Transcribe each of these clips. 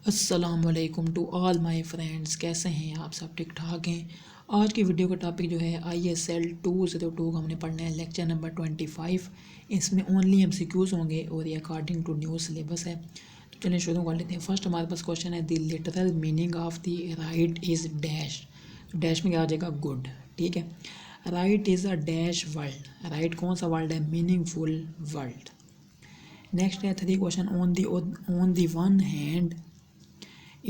السلام علیکم to all my friends, کیسے ہیں آپ سب؟ ٹھیک ٹھاک ہیں؟ آج کی ویڈیو کا ٹاپک جو ہے ISL 202 کا ہم نے پڑھنا ہے، لیکچر نمبر 25۔ اس میں اونلی MCQs ہوں گے اور یہ اکارڈنگ ٹو نیو سلیبس ہے۔ تو چلیں شروع کر لیتے ہیں۔ فرسٹ ہمارے پاس کوشچن ہے، the literal meaning of the right is dash. Dash میں کیا آ جائے گا؟ گڈ، ٹھیک ہے۔ Right is a dash world. Right کون سا ورلڈ ہے؟ میننگ فل ورلڈ۔ نیکسٹ ہے 3 question, on the one hand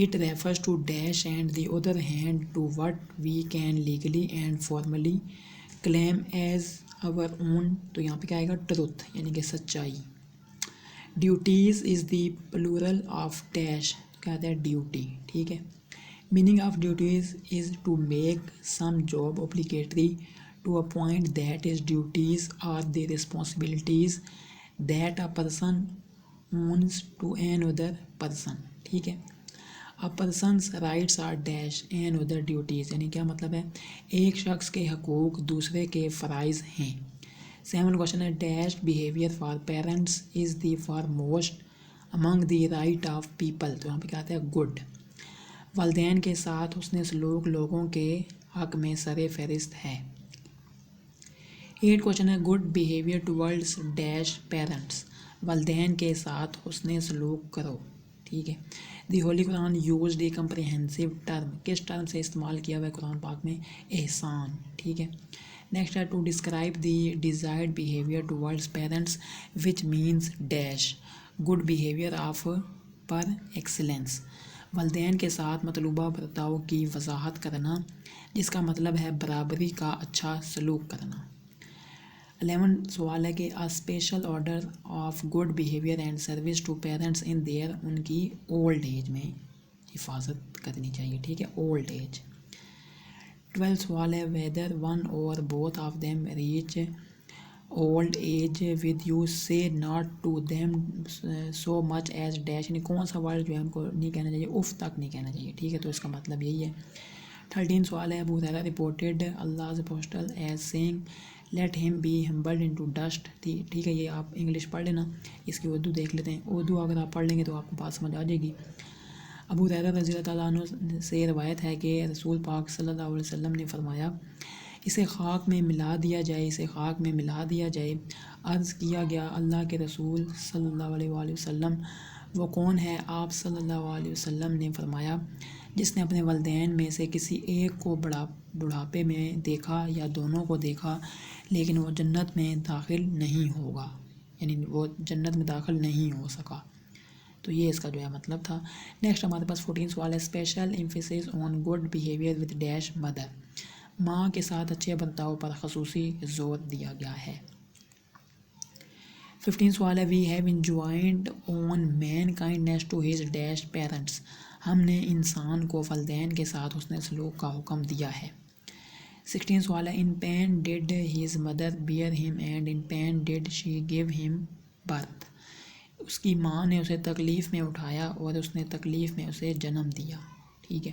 it refers to dash and the other hand to what we can legally and formally claim as our own۔ تو یہاں پہ کیا آئے گا؟ Truth, یعنی کہ سچائی۔ Duties is the plural of dash, کیا آتا ہے؟ ڈیوٹی، ٹھیک ہے۔ Meaning of duties is to make some job obligatory to a point that is duties are the responsibilities that a person owns to another person، ٹھیک ہے۔ A person's rights are dash and other duties، یعنی کیا مطلب ہے؟ ایک شخص کے حقوق دوسرے کے فرائض ہیں۔ 7 کوشچن ہے، dash behaviour for parents is the foremost Umang the right of people. تو یہاں پہ کیا آتا ہے؟ گڈ۔ والدین کے ساتھ حسن سلوک لوگوں کے حق میں سر فہرست ہے۔ 8 کوشچن ہے، good behaviour towards dash parents. والدین کے ساتھ حسن سلوک کرو، ٹھیک ہے۔ The holy Quran use the comprehensive term, کس ٹرم سے استعمال کیا ہوا ہے قرآن پاک میں؟ احسان، ٹھیک ہے۔ نیکسٹ ہے، to describe the desired behaviour towards parents which means dash good behaviour of par excellence. والدین کے ساتھ مطلوبہ برتاؤ کی وضاحت کرنا، جس کا مطلب ہے برابری کا اچھا سلوک کرنا۔ 11 سوال ہے کہ special order of good behaviour and service to parents in their, ان کی اولڈ ایج میں حفاظت کرنی چاہیے، ٹھیک ہے، اولڈ ایج۔ 12 سوال ہے، ویدر ون اور both of them reach old age with you say not to them so much as dash, یعنی کون سا ورڈ جو ہے ہم کو نہیں کہنا چاہیے؟ اف تک نہیں کہنا چاہیے، ٹھیک ہے۔ تو اس کا مطلب یہی ہے۔ 13 سوال ہے، ابو ہریرہ رپورٹڈ اللہ's apostle ایز سینگ لیٹ ہم بی ہمبلڈ انٹو ڈسٹ، ٹھیک ہے۔ یہ آپ انگلش پڑھ لینا، اس کی اردو دیکھ لیتے ہیں۔ اردو اگر آپ پڑھ لیں گے تو آپ کو بات سمجھ آ جائے گی۔ ابو ہریرہ رضی اللہ تعالیٰ عنہ سے روایت ہے کہ رسول پاک صلی اللہ علیہ وسلم نے فرمایا، اسے خاک میں ملا دیا جائے، اسے خاک میں ملا دیا جائے۔ عرض کیا گیا، اللہ کے رسول صلی اللہ علیہ وآلہ وسلم وہ کون ہے؟ آپ صلی اللہ علیہ وسلم نے فرمایا، جس نے اپنے والدین میں سے کسی ایک کو بڑھاپے میں دیکھا یا دونوں کو دیکھا لیکن وہ جنت میں داخل نہیں ہوگا، یعنی وہ جنت میں داخل نہیں ہو سکا۔ تو یہ اس کا جو ہے مطلب تھا۔ نیکسٹ ہمارے پاس 14 سوال ہے، special emphasis on good behaviour with dash mother, ماں کے ساتھ اچھے برتاؤ پر خصوصی زور دیا گیا ہے۔ 15 سوال ہے، we have enjoined on man kindness to his dash parents, ہم نے انسان کو والدین کے ساتھ حسن سلوک کا حکم دیا ہے۔ 16 سوال ہے، in pain did his mother bear him and in pain did she give him birth, اس کی ماں نے اسے تکلیف میں اٹھایا اور اس نے تکلیف میں اسے جنم دیا، ٹھیک ہے۔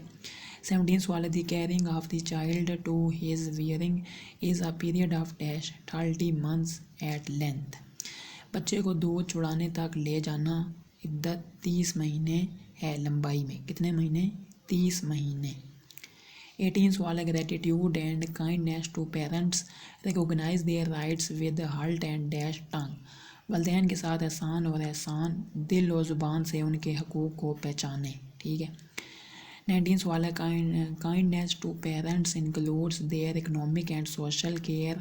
17 سوال ہے، the caring of the child to his weaning is a period of dash 30 months at length, بچے کو دودھ چڑانے تک لے جانا عدت 30 مہینے ہے لمبائی میں، کتنے مہینے؟ 30 مہینے۔ 18 سوال ہے، gratitude and kindness to parents recognise their rights with heart and dash tongue, والدین کے ساتھ احسان اور احسان دل و زبان سے ان کے حقوق کو پہچانیں، ٹھیک ہے۔ 19 سوال ہے، kindness to parents includes their economic and social care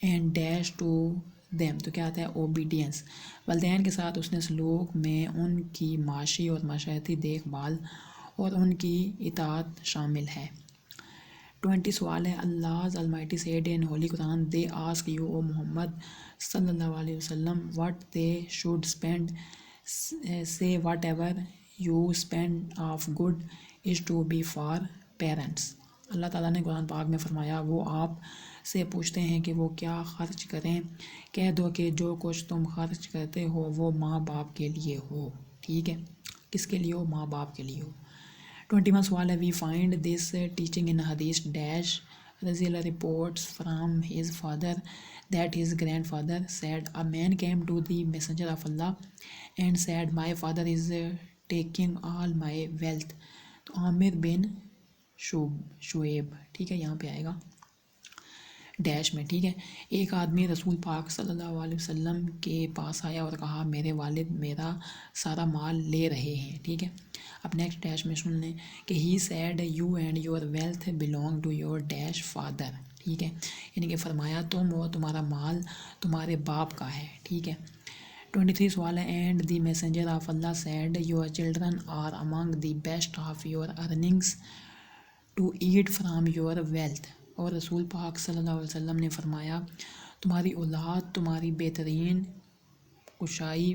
and dash to them, تو کیا آتا ہے؟ اوبیڈینس، والدین کے ساتھ اس نے سلوک میں ان کی معاشی اور معاشرتی دیکھ بھال اور ان کی اطاعت شامل ہے۔ 20 سوال ہے، Allah's Almighty said in Holy Quran they ask you O Muhammad صلی اللہ علیہ وسلم what they should spend، say whatever you spend of good is to be for parents، اللہ تعالیٰ نے قرآن پاک میں فرمایا وہ آپ سے پوچھتے ہیں کہ وہ کیا خرچ کریں، کہہ دو کہ جو کچھ تم خرچ کرتے ہو وہ ماں باپ کے لیے ہو، ٹھیک ہے۔ کس کے لیے ہو؟ ماں باپ کے لیے ہو۔ 21 سوال ہے، we find this teaching in حدیث ڈیش رضی اللہ reports from his father that his grandfather said a man came to the messenger of Allah and said my father is taking all my wealth. تو عامر بن شعیب، ٹھیک ہے، یہاں پہ آئے گا dash میں، ٹھیک ہے. ایک آدمی رسول پاک صلی اللہ علیہ وسلم کے پاس آیا اور کہا میرے والد میرا سارا مال لے رہے ہیں، ٹھیک ہے. اب نیکسٹ ڈیش میں سن لیں کہ he said you and your wealth belong to your dash father, ٹھیک ہے، یعنی کہ فرمایا تم اور تمہارا مال تمہارے باپ کا ہے، ٹھیک ہے. 23 سوال ہے and the messenger of Allah said your children are among the best of your earnings to eat from your wealth. اور رسول پاک صلی اللہ علیہ وسلم نے فرمایا تمہاری اولاد تمہاری بہترین کشائی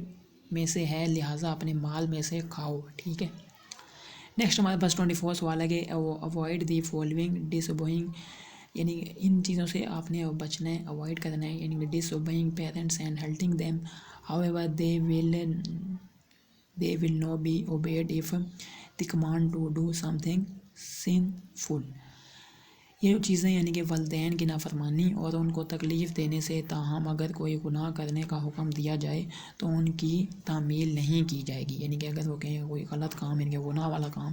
میں سے ہے، لہٰذا اپنے مال میں سے کھاؤ، ٹھیک ہے. نیکسٹ ہمارے پاس 24 سوال ہے کہ اوائڈ دی فالوئنگ ڈس اوبئنگ، یعنی ان چیزوں سے آپ نے بچنا ہے، اوائڈ کرنا ہے، یعنی کہ disobeying parents and hurting them however they will no be obeyed if the command to do something sinful. یہ جو چیزیں یعنی کہ والدین کی نافرمانی اور ان کو تکلیف دینے سے، تاہم اگر کوئی گناہ کرنے کا حکم دیا جائے تو ان کی تعمیل نہیں کی جائے گی، یعنی کہ اگر وہ کہیں کوئی غلط کام یعنی کہ گناہ والا کام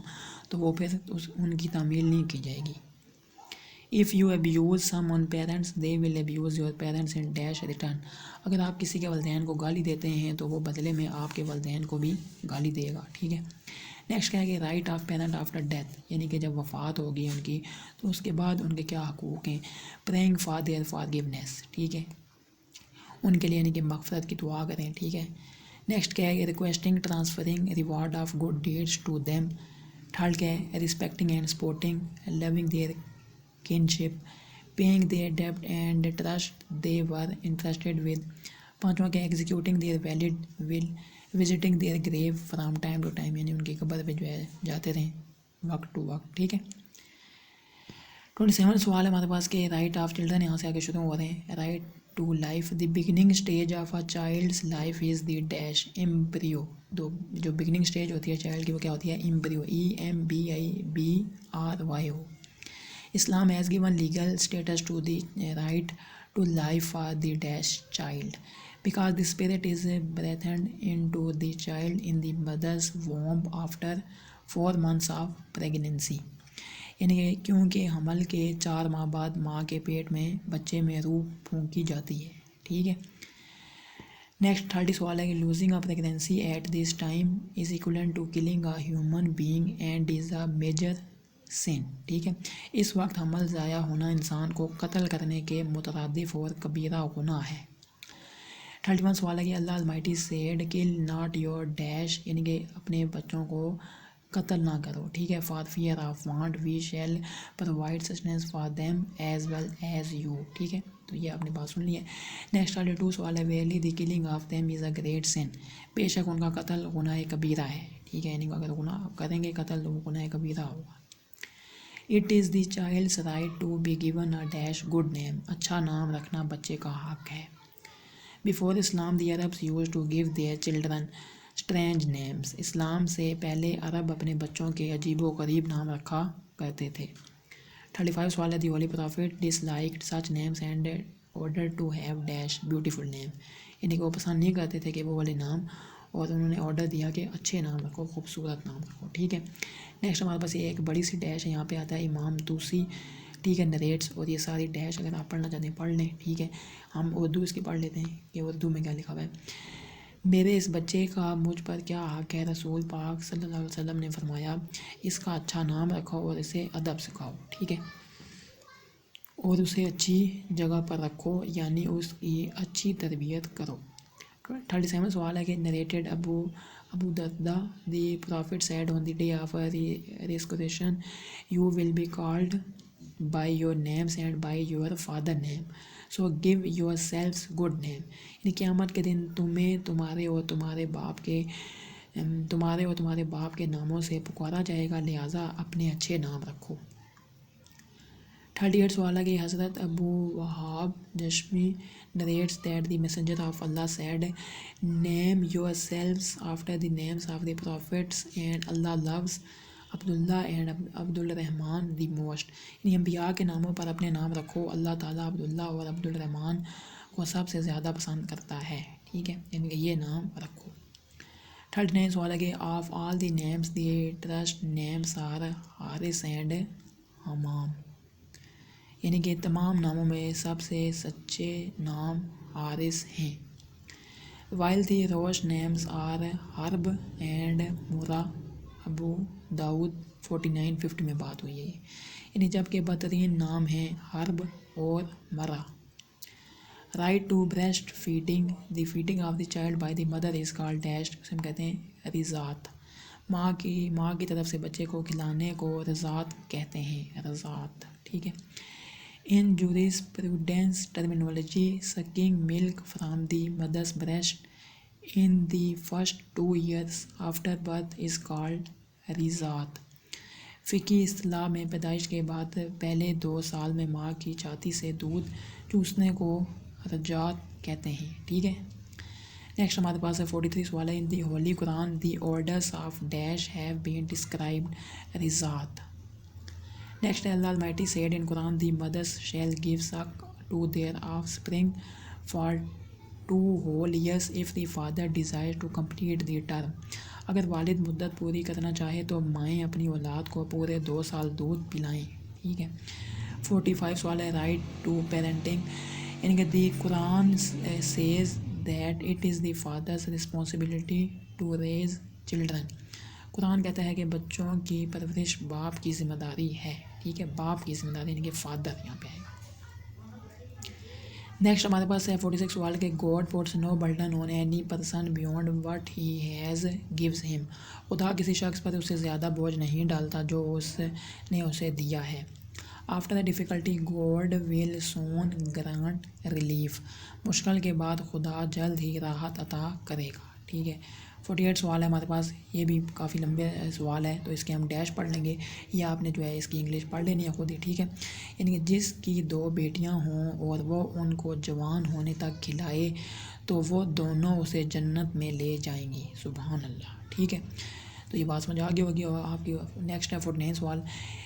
تو وہ پھر ان کی تعمیل نہیں کی جائے گی. If you abuse someone parents they will abuse your parents in dash return. اگر آپ کسی کے والدین کو گالی دیتے ہیں تو وہ بدلے میں آپ کے والدین کو بھی گالی دے گا، ٹھیک ہے. نیکسٹ کیا ہے کہ right of parent after death, یعنی کہ جب وفات ہوگی ان کی تو اس کے بعد ان کے کیا حقوق ہیں. پریئنگ فار دیئر فارگیونیس، ٹھیک ہے، ان کے لیے یعنی کہ مغفرت کی دعا کریں، ٹھیک ہے. نیکسٹ کیا ہے کہ requesting transferring reward of good deeds to them. Third کیا ہے respecting and supporting loving their kinship, paying their debt and trust they were entrusted with. پانچواں کیا executing their valid will, visiting their grave from time to time، یعنی ان کی قبر پہ جو ہے جاتے رہیں وقت ٹو وقت، ٹھیک ہے. 27 سوال ہے ہمارے پاس کہ رائٹ آف چلڈرن، یہاں سے آگے شروع ہو رہے ہیں. Right to life the beginning stage of a child's life is the dash embryo. جو بگننگ اسٹیج ہوتی ہے چائلڈ کی وہ کیا ہوتی ہے embryo, EMBRYO. Islam has given legal status to the right to life for the dash child because the spirit is breathed into the child in the mother's womb after 4 months of pregnancy. یعنی کہ کیونکہ حمل کے 4 ماہ بعد ماں کے پیٹ میں بچے میں روح پھونکی جاتی ہے، ٹھیک ہے. نیکسٹ 30 سوال ہے کہ losing a pregnancy at this time is equivalent to killing a human being and is a major sin, ٹھیک ہے. اس وقت حمل ضائع ہونا انسان کو قتل کرنے کے مترادف اور کبیرہ گناہ ہے. 31 سوال ہے کہ اللہ المائٹی سیڈ کل ناٹ یور ڈیش، یعنی کہ اپنے بچوں کو قتل نہ کرو، ٹھیک ہے. For fear of want we shall provide sustenance for them as well as you, ٹھیک ہے. تو یہ آپ نے بات سن لی ہے. نیکسٹ 32 سوال ہے verily the killing of them is a great sin. بے شک ان کا قتل گناہ کبیرہ ہے، ٹھیک ہے، یعنی کہ اگر گناہ کریں گے قتل تو وہ گناہ کبیرہ ہوگا. It is the child's right to be given a dash good name. اچھا نام رکھنا بچے کا حق ہے. Before Islam the Arabs used to give their children strange names. اسلام سے پہلے عرب اپنے بچوں کے عجیب و غریب نام رکھا کرتے تھے. 35 سوال ہے the Holy Prophet disliked such names and ordered to have dash beautiful name. یعنی کہ وہ پسند نہیں کرتے تھے کہ وہ والے نام، اور انہوں نے آرڈر دیا کہ اچھے نام رکھو، خوبصورت نام رکھو، ٹھیک ہے. نیکسٹ ہمارے پاس یہ ایک بڑی سی ڈیش ہے، یہاں پہ آتا ہے امام توسی، ٹھیک ہے، نریٹس. اور یہ ساری ڈیش اگر آپ پڑھنا چاہتے ہیں پڑھ لیں، ٹھیک ہے. ہم اردو اس کی پڑھ لیتے ہیں کہ اردو میں کیا لکھا ہوا ہے. میرے اس بچے کا مجھ پر کیا حق ہے. رسول پاک صلی اللہ علیہ وسلم نے فرمایا اس کا اچھا نام رکھو اور اسے ادب سکھاؤ، ٹھیک ہے، اور اسے اچھی جگہ پر رکھو، یعنی اس کی اچھی تربیت کرو. 37 سوال ہے کہ narrated Abu Darda the prophet said on the day of resurrection you will be called by your names and by your father name so give yourselves good name. یعنی قیامت کے دن تمہیں تمہارے اور تمہارے باپ کے ناموں سے پکارا جائے گا، لہٰذا اپنے اچھے نام رکھو. 38 سوال ہے کہ حضرت ابو وہاب جشمی narrates that the messenger of Allah said name yourselves after the names of the prophets and Allah loves Abdullah and عبد الرحمن دی موسٹ. یعنی انبیاء کے ناموں پر اپنے نام رکھو، اللہ تعالیٰ عبداللہ اور عبد الرحمن کو سب سے زیادہ پسند کرتا ہے، ٹھیک ہے، یعنی کہ یہ نام رکھو. 39 سوال ہے کہ of all the names the truest names are Harith and Hammam, یعنی کہ تمام ناموں میں سب سے سچے نام حارث ہیں. وائل دی روش نیمز آر حرب اینڈ مرا، ابو داؤد 49-50 میں بات ہوئی ہے، یعنی جب کہ بدترین نام ہیں حرب اور Murra. Right to breast feeding, the feeding of the child by the mother is called dashed, اسے ہم کہتے ہیں رضاعت. ماں کی طرف سے بچے کو کھلانے کو رضاعت کہتے ہیں، رضاعت. ٹھیک ہے. ان جوریسپروڈینس terminology سکنگ Malik from the mother's breast in the first 2 years after birth is called رضاعت. فقہی اصطلاح میں پیدائش کے بعد پہلے 2 سال میں ماں کی چھاتی سے دودھ چوسنے کو رضاعت کہتے ہیں. ٹھیک ہے. نیکسٹ ہمارے پاس ہے 43 سوال ہے. In the holy Quran the orders of dash have been described رضاعت. نیکسٹ ہے Allah almighty said in Quran the mothers shall give suck to their offspring for 2 whole years if the father desires to complete the term. اگر والد مدت پوری کرنا چاہے تو مائیں اپنی اولاد کو پورے 2 سال دودھ پلائیں. ٹھیک ہے. 45 سوال ہے رائٹ ٹو پیرنٹنگ، یعنی کہ the Quran says that it is the father's responsibility to raise children. قرآن کہتا ہے کہ بچوں کی پرورش باپ کی ذمہ داری ہے. ٹھیک ہے. باپ کی ذمہ داری، یعنی کہ فادر یہاں پہ ہے. نیکسٹ ہمارے پاس ہے 46 سوال کہ God puts no burden on any person beyond what he has gives him. خدا کسی شخص پر اس سے زیادہ بوجھ نہیں ڈالتا جو اس نے اسے دیا ہے. After difficulty God will soon grant relief. مشکل کے بعد خدا جلد ہی راحت عطا کرے گا. ٹھیک ہے. 48 سوال ہے ہمارے پاس، یہ بھی کافی لمبے سوال ہے تو اس کے ہم ڈیش پڑھ لیں گے، یا آپ نے جو ہے اس کی انگلش پڑھ لینی ہے خود ہی. ٹھیک ہے. یعنی کہ جس کی 2 بیٹیاں ہوں اور وہ ان کو جوان ہونے تک کھلائے تو وہ دونوں اسے جنت میں لے جائیں گی. سبحان اللہ. ٹھیک ہے. تو یہ بات سمجھ آ گئی ہوگی. اور آپ کی نیکسٹ ہے 49 سوال.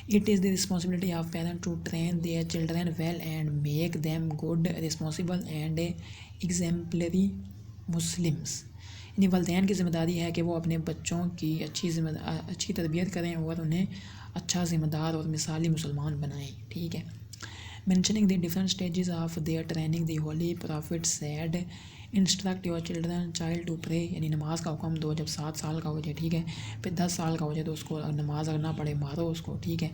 It is the responsibility of parent to train their children well and make them good responsible and exemplary Muslims. یعنی والدین کی ذمہ داری ہے کہ وہ اپنے بچوں کی اچھی تربیت کریں اور انہیں اچھا ذمہ دار اور مثالی مسلمان بنائیں. ٹھیک ہے. Mentioning the different stages of their training the holy prophet said instruct your child to pray, یعنی نماز کا حکم دو جب 7 سال کا ہو جائے. ٹھیک ہے. پھر 10 سال کا ہو جائے تو اس کو نماز اگر نہ پڑھے مارو اس کو. ٹھیک ہے.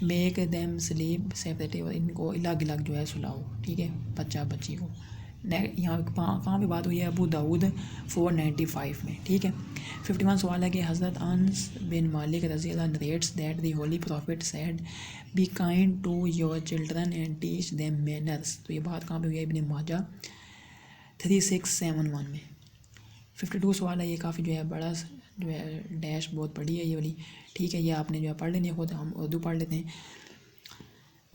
میک دیم سلیپ سیپریٹلی، اور ان کو الگ الگ جو ہے سلاؤ. ٹھیک ہے. بچہ بچی کو. یہاں کہاں پہ بات ہوئی ہے؟ ابو داؤد 495 میں. ٹھیک ہے. 51 سوال ہے کہ حضرت انس بن مالک رضی اللہ narrates that the holy prophet said be kind to your children and teach them manners. تو یہ بات کہاں پہ ہوئی ہے؟ ابن ماجہ 3671 میں. 52 سوال ہے، یہ کافی جو ہے بڑا جو ہے ڈیش بہت بڑی ہے یہ والی. ٹھیک ہے. یہ آپ نے جو ہے پڑھ لینی ہے خود، ہم اردو پڑھ لیتے ہیں.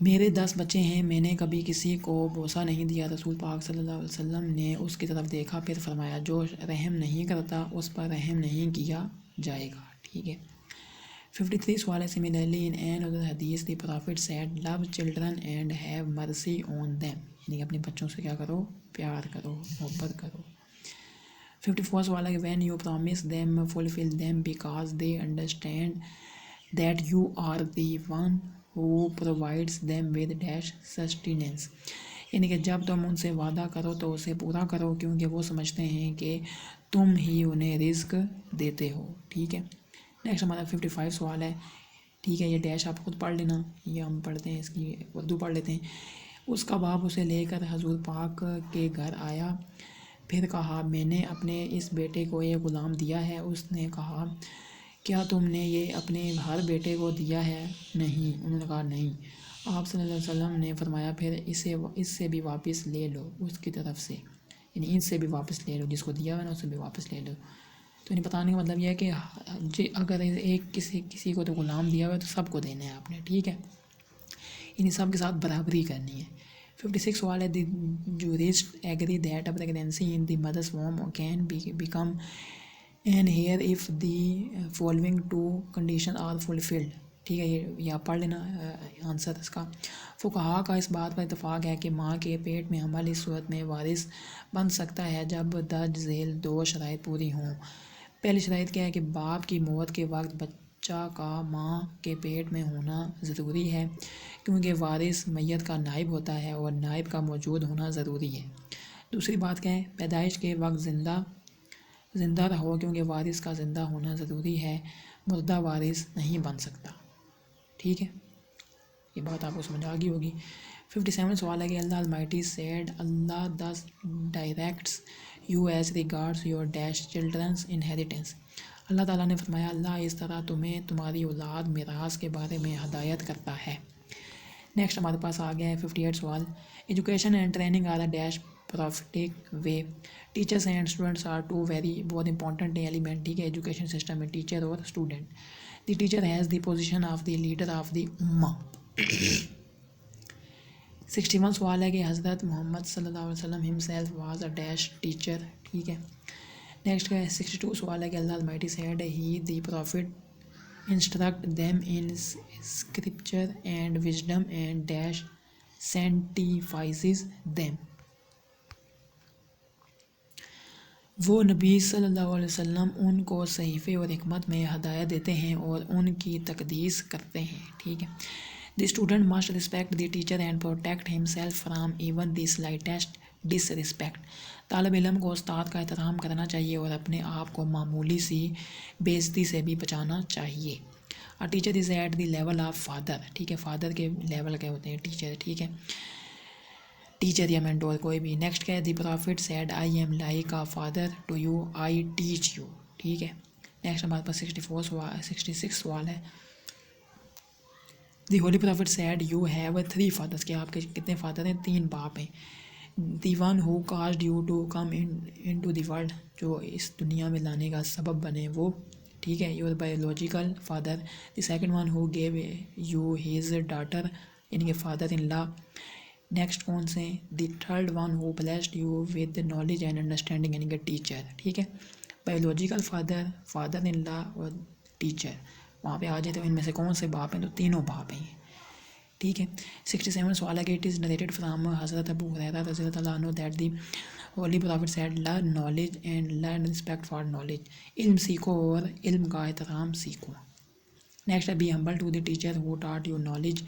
میرے 10 بچے ہیں، میں نے کبھی کسی کو بوسہ نہیں دیا. رسول پاک صلی اللہ علیہ وسلم نے اس کی طرف دیکھا، پھر فرمایا جو رحم نہیں کرتا اس پر رحم نہیں کیا جائے گا. ٹھیک ہے. 53 سوال ہے. سملرلی ان این ادر حدیث the prophet said love children and have mercy on them, یعنی اپنے بچوں سے کیا کرو؟ پیار کرو، محبت کرو. 54 سوال ہے کہ when you promise them fulfil them because they understand that you are the one who provides them with dash sustenance. یعنی کہ جب تم ان سے وعدہ کرو تو اسے پورا کرو کیونکہ وہ سمجھتے ہیں کہ تم ہی انہیں رزق دیتے ہو. ٹھیک ہے. نیکسٹ ہمارا 55 سوال ہے. ٹھیک ہے. یہ ڈیش آپ خود پڑھ لینا، یہ ہم پڑھتے ہیں، اس کی اردو پڑھ لیتے ہیں. اس کا باپ اسے لے کر حضور پاک کے گھر آیا، پھر کہا میں نے اپنے اس بیٹے کو یہ غلام دیا ہے. اس نے کہا کیا تم نے یہ اپنے ہر بیٹے کو دیا ہے؟ نہیں. انہوں نے کہا نہیں. آپ صلی اللہ علیہ وسلم نے فرمایا پھر اس سے بھی واپس لے لو اس کی طرف سے، یعنی ان سے بھی واپس لے لو، جس کو دیا ہوا نا اس سے بھی واپس لے لو. تو انہیں بتانے کا مطلب یہ ہے کہ اگر ایک کسی کو تو غلام دیا ہوا ہے تو سب کو دینا ہے آپ نے. ٹھیک ہے. یعنی سب کے ساتھ برابری کرنی ہے. 56 سوال ہے. The jurists agree that a pregnancy in the mother's womb can become an heir if the following 2 condition are fulfilled. ٹھیک ہے. یہ آپ پڑھ لینا آنسر اس کا. فقہا کا اس بات پر اتفاق ہے کہ ماں کے پیٹ میں حمل اس صورت میں وارث بن سکتا ہے جب درج ذیل 2 شرائط پوری ہوں. پہلی شرائط کیا ہے کہ باپ کی موت کے وقت بچہ کا ماں کے پیٹ میں ہونا ضروری ہے، کیونکہ وارث میت کا نائب ہوتا ہے اور نائب کا موجود ہونا ضروری ہے۔ دوسری بات کیا ہے، پیدائش کے وقت زندہ رہو، کیونکہ وارث کا زندہ ہونا ضروری ہے، مردہ وارث نہیں بن سکتا۔ ٹھیک ہے، یہ بات آپ کو سمجھ آ گئی ہوگی۔ 57 سوال ہے کہ Allah almighty said Allah thus directs you as regards your dash children's inheritance۔ اللہ تعالیٰ نے فرمایا اللہ اس طرح تمہیں تمہاری اولاد میراث کے بارے میں ہدایت کرتا ہے۔ نیکسٹ ہمارے پاس آ گیا ہے 58 سوال، education and training are a dash prophetic way, teachers and students are two بہت امپورٹنٹ ایلیمنٹ، ٹھیک ہے، ایجوکیشن سسٹم میں ٹیچر اور student. The teacher has the position of the leader of the امہ۔ 61 سوال ہے کہ حضرت محمد صلی اللہ علیہ وسلم himself was a dash teacher، ٹھیک ہے۔ نیکسٹ کا 62 سوال ہے کہ Allah almighty said he the prophet instruct them in scripture and wisdom and dash sanctifies them۔ وہ نبی صلی اللہ علیہ وسلم ان کو صحیفے اور حکمت میں ہدایت دیتے ہیں اور ان کی تقدیس کرتے ہیں، ٹھیک ہے۔ The student must respect the teacher and protect himself from even the slightest disrespect۔ طالب علم کو استاد کا احترام کرنا چاہیے اور اپنے آپ کو معمولی سی بے عزتی سے بھی بچانا چاہیے۔ A teacher is at the level of father، ٹھیک ہے، فادر کے لیول کے ہوتے ہیں ٹیچر، ٹھیک ہے، ٹیچر یا مینٹور کوئی بھی۔ نیکسٹ کیا ہے، دی prophet said I am like a father to you I teach you، ٹھیک ہے۔ نیکسٹ ہمارے پاس 66 سوال ہے، the holy prophet said you have 3 fathers، کہ آپ کے کتنے فادر ہیں، 3 باپ ہیں۔ The one who caused you to come into the world, جو اس دنیا میں لانے کا سبب بنے وہ، ٹھیک ہے، your biological father. The second one who give you has daughter, یعنی کہ فادر ان لا۔ نیکسٹ کون سے، the third one who blessed you with knowledge and understanding, یعنی کہ ٹیچر، ٹھیک ہے، بایولوجیکل فادر، فادر ان لا اور ٹیچر۔ وہاں پہ آ جائے تو ان میں سے کون سے باپ ہیں، تو تینوں باپ ہیں، ٹھیک ہے۔ 67 سوال ہے کہ اٹ از نریٹڈ فرام حضرت ابو ہریرہ رضی اللہ عنہ that the holy prophet said learn knowledge and learn respect for knowledge, علم سیکھو اور علم کا احترام سیکھو۔ نیکسٹ ہے be humble to the teacher who taught you knowledge,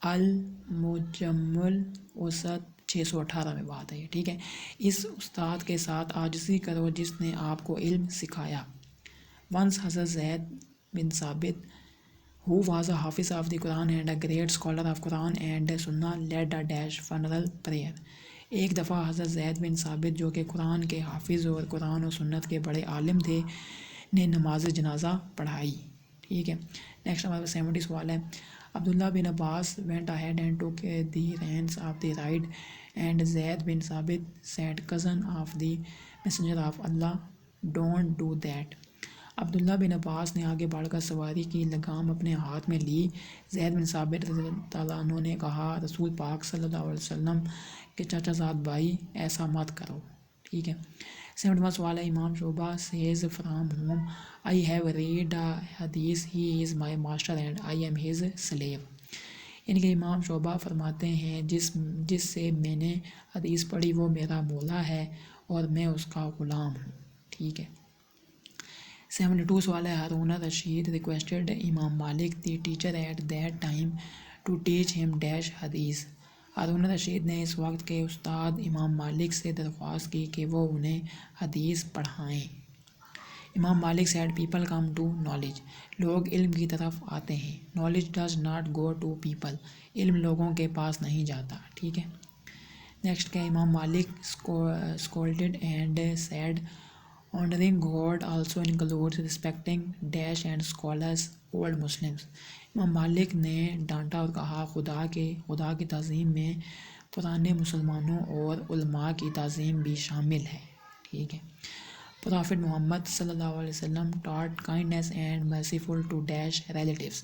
المجمل اوسط 618 میں بات ہے، ٹھیک ہے، اس استاد کے ساتھ عاجزی کرو جس نے آپ کو علم سکھایا۔ ونس حضرت زید بن ثابت who was a hafiz of the Quran and a great scholar of Quran and Sunnah led a dash funeral prayer۔ ایک دفعہ حضرت زید بن ثابت جو کہ قرآن کے حافظ اور قرآن و سنت کے بڑے عالم تھے نے نماز جنازہ پڑھائی، ٹھیک ہے۔ نیکسٹ ہمارے 70 سوال ہے، عبداللہ بن عباس went ahead and took the reins of the ride and Zayd bin Thabit said cousin of the messenger of Allah don't do that۔ عبداللہ بن عباس نے آگے بڑھ کر سواری کی لگام اپنے ہاتھ میں لی، زید بن ثابت رضی اللہ عنہ نے کہا رسول پاک صلی اللہ علیہ وسلم کے چچا زاد بھائی ایسا مت کرو، ٹھیک ہے۔ 71 سوال ہے، امام شعبہ says from whom I have read a hadith he is my master and I am his slave، یعنی کہ امام شعبہ فرماتے ہیں جس سے میں نے حدیث پڑھی وہ میرا مولا ہے اور میں اس کا غلام ہوں، ٹھیک ہے۔ 72 سوال ہے، Haroon Rashid requested Imam Malik the teacher at that time to teach him dash حدیث۔ ہارون رشید نے اس وقت کے استاد امام مالک سے درخواست کی کہ وہ انہیں حدیث پڑھائیں۔ Imam Malik said people come to knowledge, لوگ علم کی طرف آتے ہیں، knowledge does not go to people, علم لوگوں کے پاس نہیں جاتا، ٹھیک ہے۔ نیکسٹ کیا، Imam Malik scolded and said honouring God also includes respecting dash and scholars old Muslims. امام مالک نے ڈانٹا اور کہا خدا کی تعظیم میں پرانے مسلمانوں اور علماء کی تعظیم بھی شامل ہے، ٹھیک ہے۔ پرافٹ محمد صلی اللہ علیہ وسلم taught kindness and merciful to dash relatives,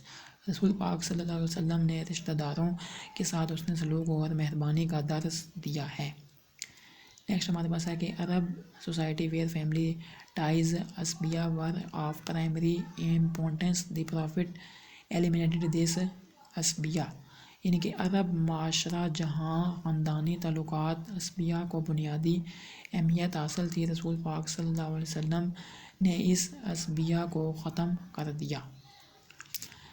رسول پاک صلی اللہ علیہ وسلم نے رشتہ داروں کے ساتھ حسن سلوک اور مہربانی کا درس دیا ہے۔ نیکسٹ ہمارے پاس ہے کہ Arab society where family ties اسبیہ were of primary importance, the prophet eliminated this اسبیہ، یعنی کہ عرب معاشرہ جہاں خاندانی تعلقات اسبیہ کو بنیادی اہمیت حاصل تھی، رسول پاک صلی اللہ علیہ وسلم نے اس عصبیہ کو ختم کر دیا۔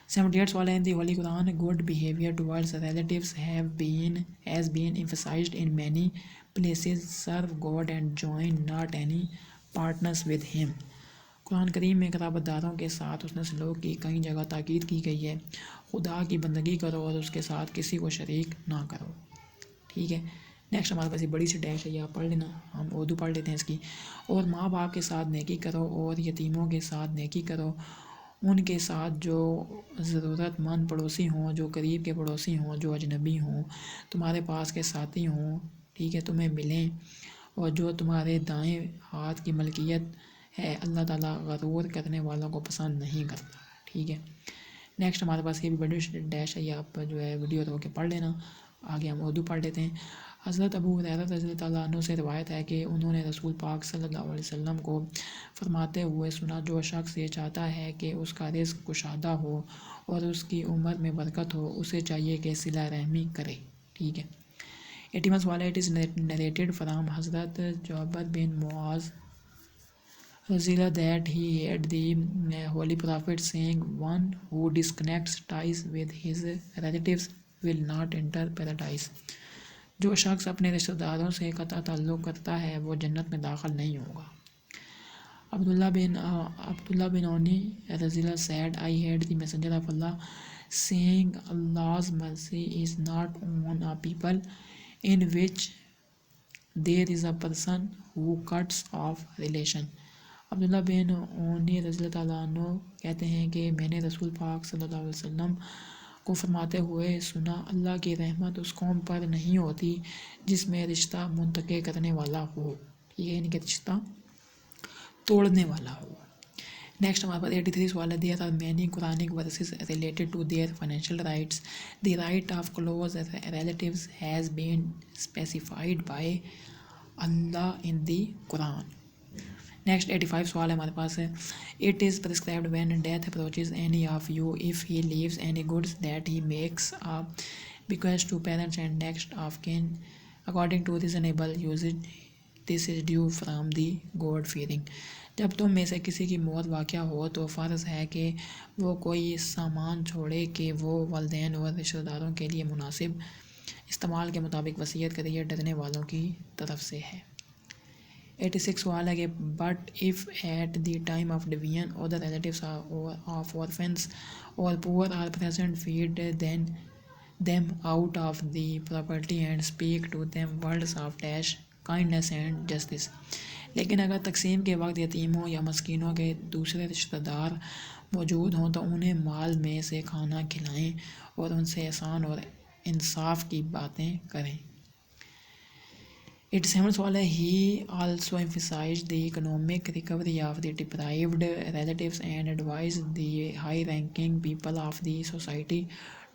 78 سوال ہے in the holy Quran good behaviour towards relatives has been emphasized in many places serve God and join not any partners with him۔ قرآن کریم میں قرابت داروں کے ساتھ حسن سلوک کی کئی جگہ تاکید کی گئی ہے، خدا کی بندگی کرو اور اس کے ساتھ کسی کو شریک نہ کرو، ٹھیک ہے۔ نیکسٹ ہمارے پاس یہ بڑی سی ڈیش ہے، یہ آپ پڑھ لینا، ہم اردو پڑھ لیتے ہیں اس کی۔ اور ماں باپ کے ساتھ نیکی کرو اور یتیموں کے ساتھ نیکی کرو، ان کے ساتھ جو ضرورت مند پڑوسی ہوں، جو قریب کے پڑوسی ہوں، جو اجنبی ہوں، تمہارے پاس کے ساتھی ہوں، ٹھیک ہے، تمہیں ملیں، اور جو تمہارے دائیں ہاتھ کی ملکیت ہے، اللہ تعالیٰ غرور کرنے والوں کو پسند نہیں کرتا، ٹھیک ہے۔ نیکسٹ ہمارے پاس یہ بھی بڑی ڈیش ہے، یہ آپ جو ہے ویڈیو رو کے پڑھ لینا، آگے ہم اردو پڑھ لیتے ہیں۔ حضرت ابو ہریرہ رضی اللہ عنہ سے روایت ہے کہ انہوں نے رسول پاک صلی اللہ علیہ وسلم کو فرماتے ہوئے سنا، جو شخص یہ چاہتا ہے کہ اس کا رزق کشادہ ہو اور اس کی عمر میں برکت ہو، اسے چاہیے کہ صلہ رحمی کرے، ٹھیک ہے۔ 81 سوال ہے، اٹ از نریٹڈ فرام حضرت جابر بن معاذ رضی اللہ that he heard the holy prophet saying, one who disconnects ties with his relatives will not enter paradise۔ جو شخص اپنے رشتہ داروں سے قطع تعلق کرتا ہے وہ جنت میں داخل نہیں ہوگا۔ عبداللہ بن عونی رضی اللہ said, I heard the messenger of Allah saying, Allah's mercy is not on a people in which there is a person who cuts off relation۔ عبداللہ بن عونی رضی اللہ تعالیٰ عنہ کہتے ہیں کہ میں نے رسول پاک صلی اللہ علیہ وسلم کو فرماتے ہوئے سنا، اللہ کی رحمت اس قوم پر نہیں ہوتی جس میں رشتہ منتقل کرنے والا ہو، یہ یعنی کہ رشتہ توڑنے والا ہو۔ نیکسٹ ہمارے پاس 83 سوال ہے، there are many Quranic verses related to their financial rights۔ The right of close relatives has been specified by Allah in the Quran۔ Next 85 سوال ہے ہمارے پاس ہے، it is prescribed when death approaches any of you if he leaves any goods that he makes a bequest to parents and next of kin according to reasonable usage this is due from the god fearing. جب تم میں سے کسی کی موت واقع ہو تو فرض ہے کہ وہ کوئی سامان چھوڑے کہ وہ والدین اور رشتہ داروں کے لیے مناسب استعمال کے مطابق وصیت کرے، یہ ڈرنے والوں کی طرف سے ہے۔ 86 سوال ہے کہ but if at the time of division other relatives of orphans اور poor are present feed them out of the property and speak to them words of dash kindness and justice۔ لیکن اگر تقسیم کے وقت یتیموں یا مسکینوں کے دوسرے رشتہ دار موجود ہوں تو انہیں مال میں سے کھانا کھلائیں اور ان سے احسان اور انصاف کی باتیں کریں۔ 87 سوال ہے، he also emphasized the economic recovery of the deprived relatives and advised the high-ranking people of the society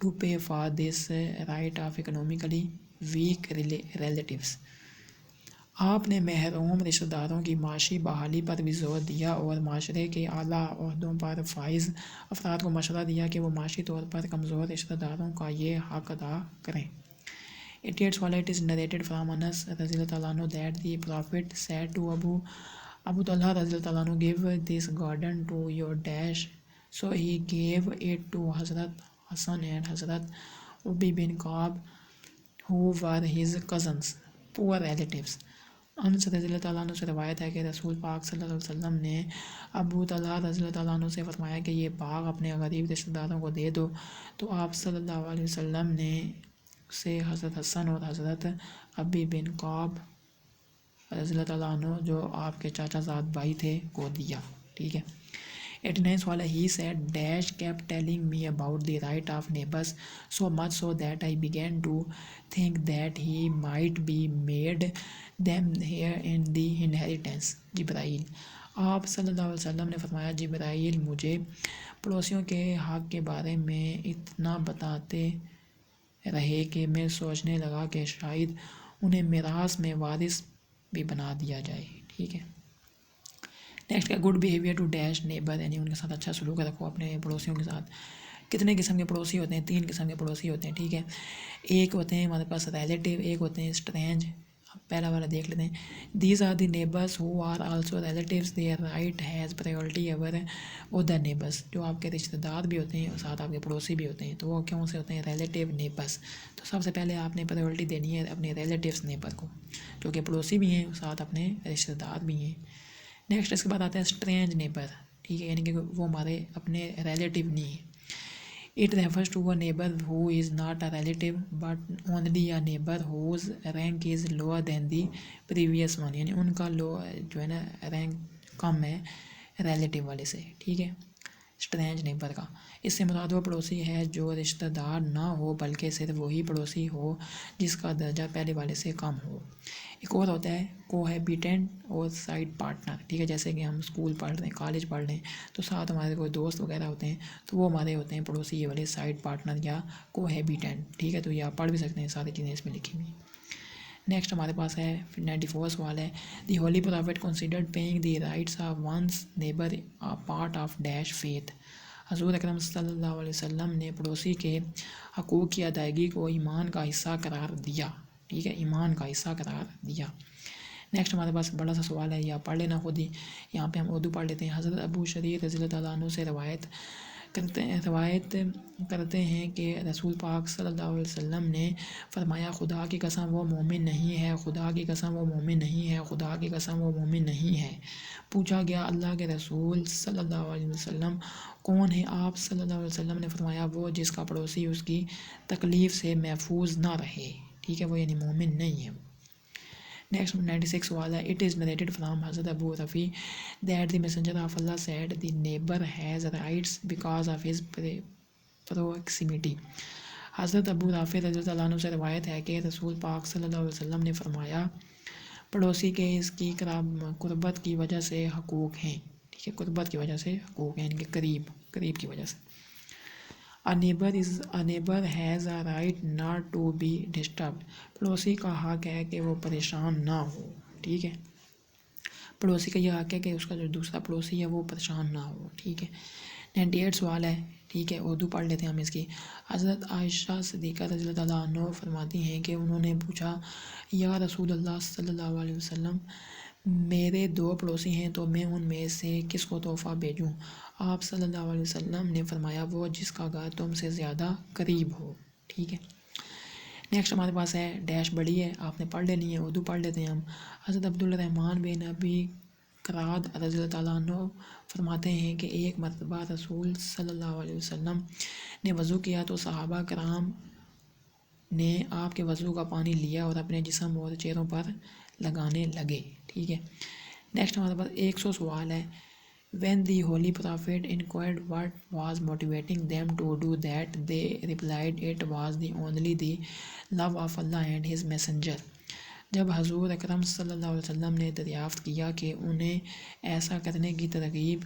to pay for this right of economically weak relatives۔ آپ نے محروم رشتہ داروں کی معاشی بحالی پر بھی زور دیا اور معاشرے کے اعلیٰ عہدوں پر فائز افراد کو مشورہ دیا کہ وہ معاشی طور پر کمزور رشتہ داروں کا یہ حق ادا کریں۔ 88 سوال ہے، it is narrated from Anas رضی اللہ تعالیٰ عنہ that the prophet said to Abu Talha رضی اللہ تعالیٰ عنہ give this garden to your dish so he gave it to حضرت حسن اینڈ حضرت Ubayy bin Kaab who were his cousins poor relatives. Anas رضی اللہ تعالیٰ عنہ سے روایت ہے کہ رسول پاک صلی اللہ علیہ وسلم نے ابو طلحہ رضی اللہ تعالیٰ عنہ سے فرمایا کہ یہ باغ اپنے غریب رشتہ داروں کو دے دو، تو آپ صلی اللہ علیہ وسلم نے سے حضرت حسن اور حضرت ابی بن کعب رضی اللہ تعالیٰ عنہ جو آپ کے چاچا زاد بھائی تھے کو دیا، ٹھیک ہے۔ 89 سوال ہے، he said dash kept telling me about the right of neighbors so much so that I began to think that he might be made them here in the inheritance۔ جبرائیل، آپ صلی اللہ علیہ وسلم نے فرمایا، جبرائیل مجھے پڑوسیوں کے حق کے بارے میں اتنا بتاتے رہے کہ میں سوچنے لگا کہ شاید انہیں میراث میں وارث بھی بنا دیا جائے، ٹھیک ہے۔ نیکسٹ کا good behaviour two dash neighbour, یعنی ان کے ساتھ اچھا سلوک رکھو اپنے پڑوسیوں کے ساتھ۔ کتنے قسم کے پڑوسی ہوتے ہیں؟ 3 قسم کے پڑوسی ہوتے ہیں، ٹھیک ہے۔ ایک ہوتے ہیں ہمارے پاس ریلیٹیو، ایک ہوتے ہیں اسٹرینج پہلا والا دیکھ لیتے ہیں. These are the neighbours who are also relatives their right has priority over other neighbours. جو آپ کے رشتہ دار بھی ہوتے ہیں اور ساتھ آپ کے پڑوسی بھی ہوتے ہیں تو وہ کیوں سے ہوتے ہیں؟ Relative neighbours. تو سب سے پہلے آپ نے پرائیورٹی دینی ہے اپنے ریلیٹیوز نیبر کو جو کہ پڑوسی بھی ہیں اور ساتھ اپنے رشتہ دار بھی ہیں. نیکسٹ اس کے بعد آتا ہے اسٹرینج نیبر. ٹھیک ہے، یعنی کہ وہ ہمارے اپنے ریلیٹیو نہیں ہیں. It refers to a neighbor who is not a relative but only a neighbor whose rank is lower than the previous one. یعنی ان کا جو ہے نا رینک کم ہے ریلیٹیو والے سے. ٹھیک ہے، اسٹرینج نیبر کا. اس سے مراد وہ پڑوسی ہے جو رشتہ دار نہ ہو بلکہ صرف وہی پڑوسی ہو جس کا درجہ پہلے والے سے کم ہو. ایک اور ہوتا ہے کوہیبیٹنٹ اور سائڈ پارٹنر. ٹھیک ہے، جیسے کہ ہم اسکول پڑھ رہے ہیں، کالج پڑھ رہے ہیں تو ساتھ ہمارے کوئی دوست وغیرہ ہوتے ہیں تو وہ ہمارے ہوتے ہیں پڑوسی یہ والے سائڈ پارٹنر یا کوہیبیٹنٹ. ٹھیک ہے، تو یہ آپ پڑھ بھی سکتے ہیں، ساری چیزیں اس میں لکھی ہوئی. نیکسٹ ہمارے پاس ہے 94 سوال ہے. The holy prophet considered paying the rights of one's neighbour part of dish faith. حضور اکرم صلی اللہ علیہ وسلم نے پڑوسی کے حقوق کی ادائیگی کو ایمان کا حصہ قرار دیا. ٹھیک ہے، ایمان کا حصہ قرار دیا. نیکسٹ ہمارے پاس بڑا سا سوال ہے، یا پڑھ لینا خود ہی، یہاں پہ ہم اردو پڑھ لیتے ہیں. حضرت ابو شریح رضی اللہ تعالیٰ عنہ سے روایت کرتے ہیں کہ رسول پاک صلی اللہ علیہ وسلم نے فرمایا خدا کی قسم وہ مومن نہیں ہے، خدا کی قسم وہ مومن نہیں ہے، خدا کی قسم وہ مومن نہیں ہے. پوچھا گیا اللہ کے رسول صلی اللہ علیہ وسلم کون ہے؟ آپ صلی اللہ علیہ وسلم نے فرمایا وہ جس کا پڑوسی اس کی تکلیف سے محفوظ نہ رہے. ٹھیک ہے، وہ یعنی مومن نہیں ہے. نیکسٹ 96 سوال ہے. اٹ از نریٹڈ فرام حضرت Abu Rafi that the messenger of Allah said the neighbour has rights because of his proximity. حضرت ابو رافع رضی اللہ عنہ سے روایت ہے کہ رسول پاک صلی اللہ علیہ وسلم نے فرمایا پڑوسی کے اس کی قربت کی وجہ سے حقوق ہیں. ٹھیک ہے، قربت کی وجہ سے حقوق ہیں، یعنی کہ قریب کی وجہ سے. A neighbor has a right not to be disturbed. پڑوسی کا حق ہے کہ وہ پریشان نہ ہو. ٹھیک ہے، پڑوسی کا یہ حق ہے کہ اس کا جو دوسرا پڑوسی ہے وہ پریشان نہ ہو. ٹھیک ہے. 98 سوال ہے. ٹھیک ہے، اردو پڑھ لیتے ہیں ہم اس کی. حضرت عائشہ صدیقہ رضی اللہ تعالیٰ عنہ فرماتی ہیں کہ انہوں نے پوچھا یا رسول اللہ صلی اللہ علیہ وسلم میرے 2 پڑوسی ہیں تو میں ان میں سے کس کو تحفہ بھیجوں؟ آپ صلی اللہ علیہ وسلم نے فرمایا وہ جس کا گھر تم سے زیادہ قریب ہو. ٹھیک ہے. نیکسٹ ہمارے پاس ہے ڈیش بڑی ہے، آپ نے پڑھ لینی ہے، اردو پڑھ لیتے ہیں ہم. حضرت عبدالرحمن بن ابی کراد رضی اللہ تعالیٰ عنہ فرماتے ہیں کہ ایک مرتبہ رسول صلی اللہ علیہ وسلم نے وضو کیا تو صحابہ کرام نے آپ کے وضو کا پانی لیا اور اپنے جسم اور چہروں پر لگانے لگے. ٹھیک ہے. نیکسٹ ہمارے پاس 100 سوال ہے. When the Holy Prophet inquired what was motivating them to do that, they replied it was only the love of Allah and His Messenger. جب حضور اکرم صلی اللہ علیہ وسلم نے دریافت کیا کہ انہیں ایسا کرنے کی ترغیب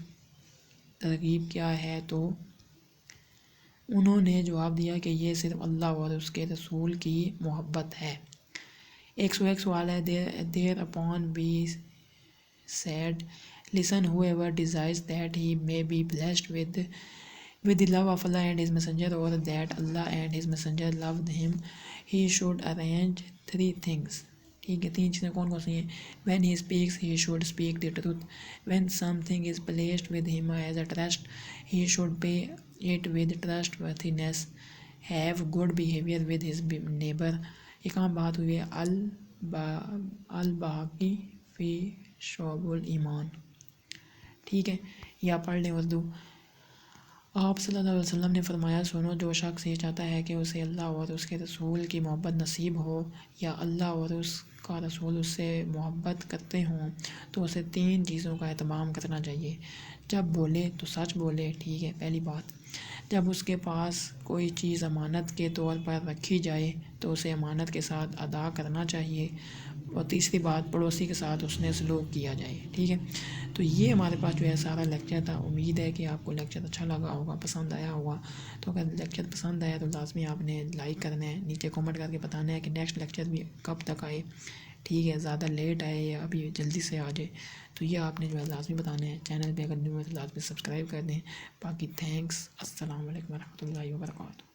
کیا ہے تو انہوں نے جواب دیا کہ یہ صرف اللہ اور اس کے رسول کی محبت ہے. 101 سوال ہے. Thereupon we said, listen, whoever desires that he may be blessed with the love of Allah and His Messenger, or that Allah and His Messenger loved him, he should arrange 3 things. ٹھیک ہے، 3 چیزیں کون سی ہیں؟ when he speaks he should speak the truth, when something is placed with him as a trust he should pay it with trustworthiness, have good behavior with his neighbor. ایک عام بات ہوئی ہے الباقی فی شعب الایمان. ٹھیک ہے، یا پڑھ لیں اردو. آپ صلی اللہ علیہ وسلم نے فرمایا سنو، جو شخص یہ چاہتا ہے کہ اسے اللہ اور اس کے رسول کی محبت نصیب ہو یا اللہ اور اس کا رسول اس سے محبت کرتے ہوں تو اسے 3 چیزوں کا اہتمام کرنا چاہیے. جب بولے تو سچ بولے. ٹھیک ہے، پہلی بات. جب اس کے پاس کوئی چیز امانت کے طور پر رکھی جائے تو اسے امانت کے ساتھ ادا کرنا چاہیے. اور تیسری بات، پڑوسی کے ساتھ اس نے سلوک کیا جائے. ٹھیک ہے، تو یہ ہمارے پاس جو ہے سارا لیکچر تھا. امید ہے کہ آپ کو لیکچر اچھا لگا ہوگا، پسند آیا ہوگا. تو اگر لیکچر پسند آیا تو لازمی آپ نے لائک کرنا ہے، نیچے کامنٹ کر کے بتانا ہے کہ نیکسٹ لیکچر بھی کب تک آئے. ٹھیک ہے، زیادہ لیٹ آئے یا ابھی جلدی سے آ جائے تو یہ آپ نے جو ہے لازمی بتانا ہے. چینل پہ اگر نیو ہے تو لازمی سبسکرائب کر دیں. باقی تھینکس. السلام علیکم ورحمۃ اللہ وبرکاتہ.